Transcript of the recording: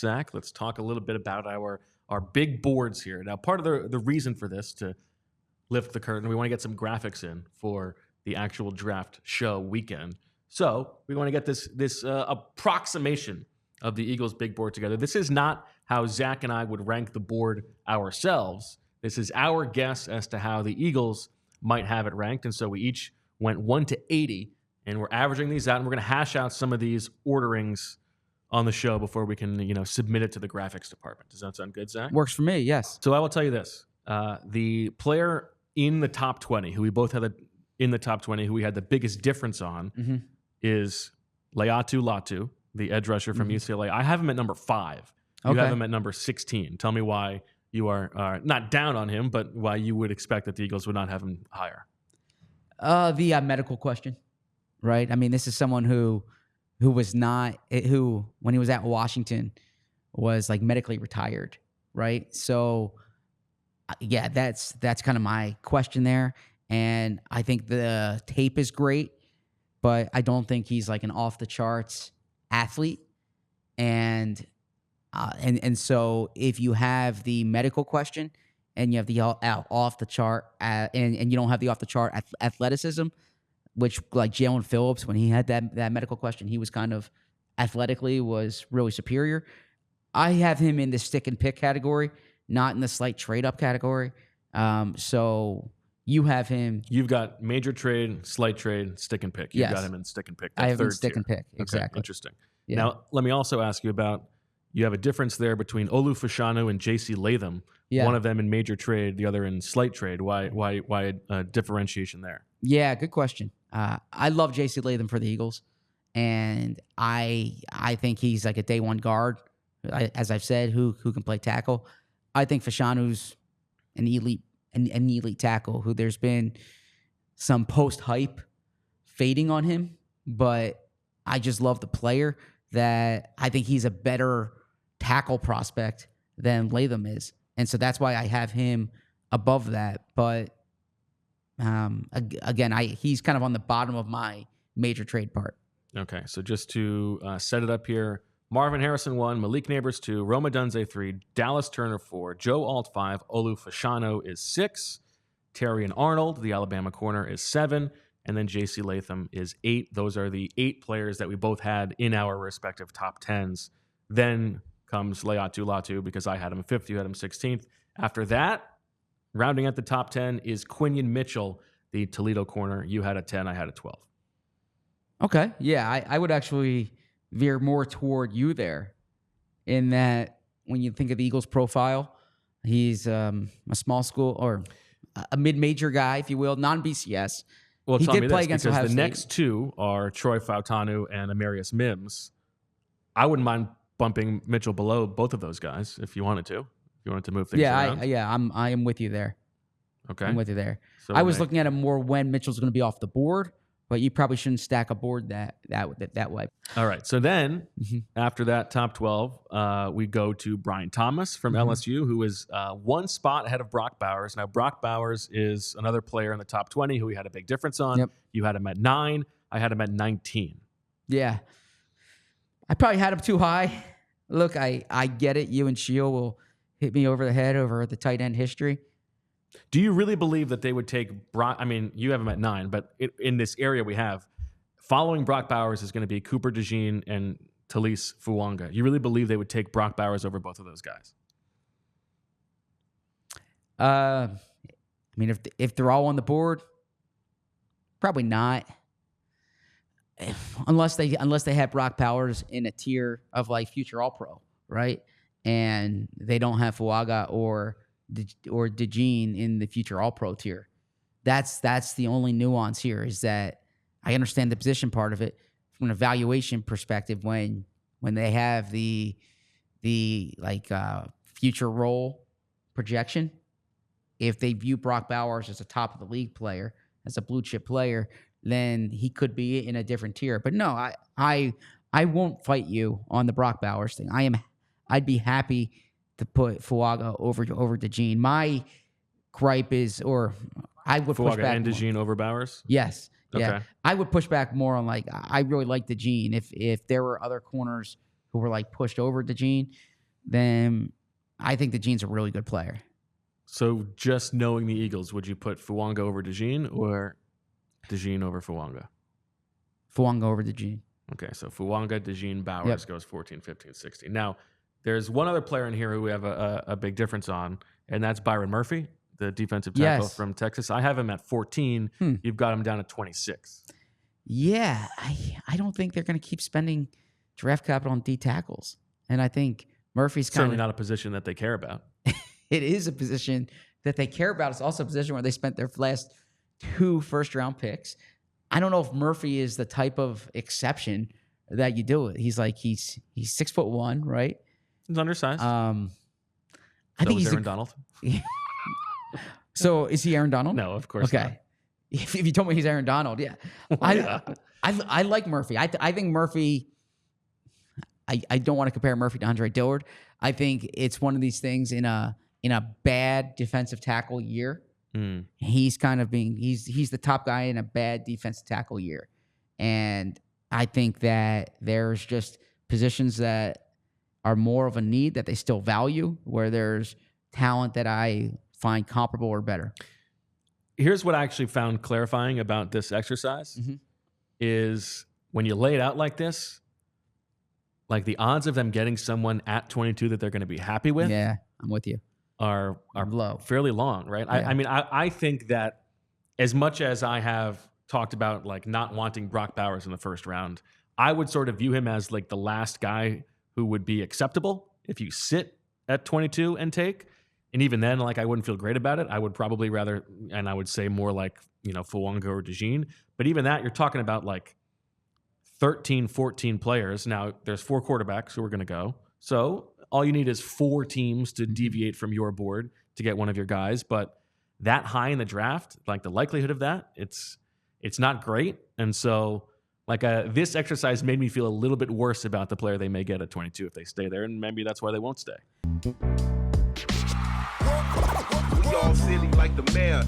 Zach, let's talk a little bit about our big boards here. Now, part of the reason for this, to lift the curtain, we want to get some graphics in for the actual draft show weekend. So we want to get this approximation of the Eagles' big board together. This is not how Zach and I would rank the board ourselves. This is our guess as to how the Eagles might have it ranked. And so we each went 1 to 80, and we're averaging these out, and we're going to hash out some of these orderings on the show before we can, submit it to the graphics department. Does that sound good, Zach? Works for me, yes. So I will tell you this. The player in the top 20, who we both had in the top 20, who we had the biggest difference on, is Latu, the edge rusher from UCLA. I have him at number 5. You have him at number 16. Tell me why you are not down on him, but why you would expect that the Eagles would not have him higher. The medical question, right? I mean, this is someone who was not, who when he was at Washington was like medically retired, right? So yeah, that's kind of my question there. And I think the tape is great, but I don't think he's like an off the charts athlete. And so if you have the medical question and you have the off the chart and you don't have the off the chart athleticism, which like Jalen Phillips, when he had that medical question, he was kind of athletically was really superior. I have him in the stick and pick category, not in the slight trade up category. So you have him. You've got major trade, slight trade, stick and pick. You've got him in stick and pick. I have him in stick and pick. Exactly. Okay, interesting. Yeah. Now, let me also ask you about, you have a difference there between Olu Fashanu and J.C. Latham. Yeah. One of them in major trade, the other in slight trade. Why a differentiation there? Yeah, good question. I love J.C. Latham for the Eagles, and I think he's like a day one guard, as I've said, who can play tackle. I think Fashanu's an elite tackle who there's been some post hype fading on him, but I just love the player. That I think he's a better tackle prospect than Latham is. And so that's why I have him above that. But again, he's kind of on the bottom of my major trade part. Okay, so just to set it up here, Marvin Harrison 1, Malik Neighbors 2, Rome Odunze 3, Dallas Turner 4, Joe Alt 5, Olu Fashanu is 6, Terrion Arnold, the Alabama corner, is 7, and then J.C. Latham is 8. Those are the 8 players that we both had in our respective top 10s. Then comes Latu, because I had him 5th, you had him 16th. After that, rounding at the top 10 is Quinion Mitchell, the Toledo corner. You had a 10, I had a 12. Okay, yeah, I would actually veer more toward you there, in that when you think of the Eagles' profile, he's a small school or a mid-major guy, if you will, non-BCS. Well, he tell did me play this, against because Ohio the State. next 2 are Troy Fautanu and Amarius Mims. I wouldn't mind bumping Mitchell below both of those guys if you wanted to. If you wanted to move things around. I am with you there. Okay. I'm with you there. So I was looking at it more when Mitchell's going to be off the board, but you probably shouldn't stack a board that way. All right. So then after that top 12, we go to Brian Thomas from LSU, who is 1 spot ahead of Brock Bowers. Now, Brock Bowers is another player in the top 20 who we had a big difference on. Yep. You had him at 9. I had him at 19. Yeah. I probably had him too high. Look, I get it. You and Sheil will hit me over the head over the tight end history. Do you really believe that they would take Brock? I mean, you have him at 9, but in this area we have, following Brock Bowers is going to be Cooper DeJean and Talise Fuanga. You really believe they would take Brock Bowers over both of those guys? I mean, if they're all on the board, probably not. Unless they have Brock Bowers in a tier of like future All-Pro, right? And they don't have Fuaga or DeJean in the future All-Pro tier. That's the only nuance here, is that I understand the position part of it from an evaluation perspective when they have the future role projection. If they view Brock Bowers as a top of the league player, as a blue chip player, then he could be in a different tier. But no, I won't fight you on the Brock Bowers thing. I'd be happy to put Fuaga over DeJean. My gripe is, or I would push Fuaga back and DeJean over Bowers? Yes. Okay. Yeah. I would push back more on I really like DeJean. If there were other corners who were pushed over DeJean, then I think DeJean's a really good player. So just knowing the Eagles, would you put Fuanga over DeJean or DeJean over Fuanga? Fuanga over DeJean. Okay, so Fuanga, DeJean, Bowers goes 14, 15, 16. Now, there's one other player in here who we have a big difference on, and that's Byron Murphy, the defensive tackle from Texas. I have him at 14. You've got him down at 26. Yeah, I don't think they're going to keep spending draft capital on D tackles. And I think Murphy's certainly not a position that they care about. It is a position that they care about. It's also a position where they spent their last 2 first-round picks. I don't know if Murphy is the type of exception that you do it. He's 6'1", right? He's undersized. I think he's Aaron Donald. So is he Aaron Donald? No, of course not. If you told me he's Aaron Donald, yeah. I like Murphy. I think Murphy. I don't want to compare Murphy to Andre Dillard. I think it's one of these things in a bad defensive tackle year. He's kind of he's the top guy in a bad defensive tackle year. And I think that there's just positions that are more of a need that they still value, where there's talent that I find comparable or better. Here's what I actually found clarifying about this exercise is when you lay it out like this, like the odds of them getting someone at 22 that they're going to be happy with. Yeah, I'm with you. Are low, fairly long, right? Yeah. I mean, I think that as much as I have talked about like not wanting Brock Bowers in the first round, I would sort of view him as like the last guy who would be acceptable if you sit at 22 and take. And even then, like I wouldn't feel great about it. I would probably rather, and I would say more like, Fuanga or DeJean. But even that, you're talking about like 13, 14 players. Now, there's 4 quarterbacks who are going to go. So all you need is 4 teams to deviate from your board to get one of your guys. But that high in the draft, like the likelihood of that, it's not great. And so like this exercise made me feel a little bit worse about the player they may get at 22 if they stay there. And maybe that's why they won't stay. We all silly like the mayor.